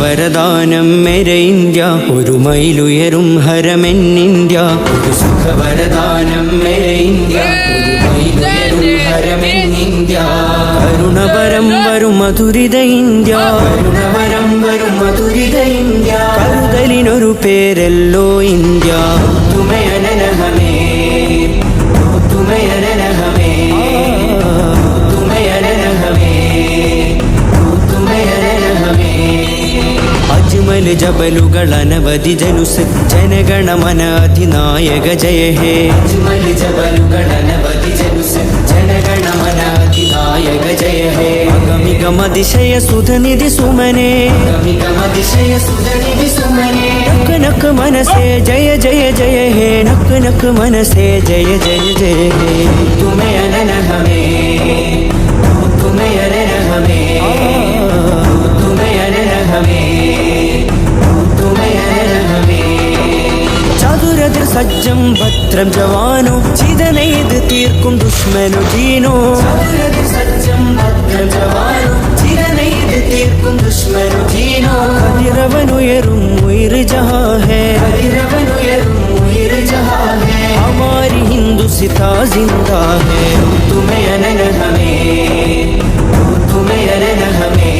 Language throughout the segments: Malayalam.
വരദാനം മേരെ ഇന്ത്യ, ഒരു മൈലുയരും ഹരമെന്നിന്ത്യ. ഒരു സുഖവരദാനം മേരെ ഇന്ത്യ, ഒരു മൈലുയരും ഹരമെന്നിന്ത്യ. കരുണപരം വരും മധുരിത ഇന്ത്യ, കരുണപരം വരും മധുരിത ഇന്ത്യ. കരുതലിനൊരു പേരല്ലോ ഇന്ത്യ. തുമയനനഹമേ തുമയനനഹമേ തുമയനനഹമേ തുമയനനഹമേ. അജ്മൽ ജബലുകൾ അനവധി ജനുസ്, ജനഗണമന അധിനായക ജയ ഹേ. അജ്മൽ ജബലുകൾ അനവധി ജനുസ്, ജനഗണമന അധിനായക ജയ ഹേ. അഗമികമതിശയ സുധനിധി സുമനെ, അഗമികമതിശയ സുധനിധി സുമനെ. നക്ക് നക്ക് മനസേ ജയ ജയ ജയ ഹേ, നക്ക് നക്ക് മനസേ ജയ ജയ ജയ ഹേ. തുമയനനഹമേ തുമയനനഹമേ തുമയനനഹമേ തുമയനനഹമേ. ചതുരതിർ സജ്ജം ഭദ്രം ജവാനോ, ചിതനെയ്ത് തീർക്കും ദുഷ്മനു ജീനോ. ചതുരതിർ സജ്ജം ഭദ്രം ജവാനോ, ചിതനെയ്ത് തീർക്കും ദുഷ്മനു ജീനോ. കതിരവനുയരും ഉയർ ജഹാ ഹേ, കതിരവനുയരും ഉയർ ജഹാ ഹേ. ഹമാരി ഹിന്ദുസിതാ ജിന്ദാ ഹേ. തുമയനനഹമേ തുമയനനഹമേ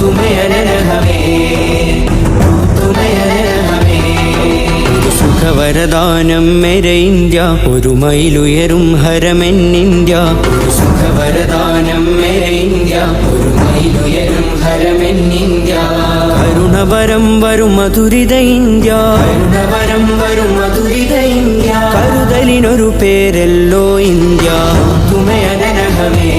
തുമയനനഹമേ തുമയനനഹമേ. ഒരു സുഖവരദാനം മേരെ ഇന്ത്യ, ഒരു മൈലുയരും ഹരമെന്നിന്ത്യ. ഒരു സുഖവരദാനം മേരെ ഇന്ത്യ, ഒരു മൈലുയരും ഹരമെന്നിന്ത്യ. കരുണപരം വരും മധുരിത ഇന്ത്യ, കരുണപരം വരും മധുരിത ഇന്ത്യ. കരുതലിനൊരു പേരല്ലോ ഇന്ത്യ. തുമയനനഹമേ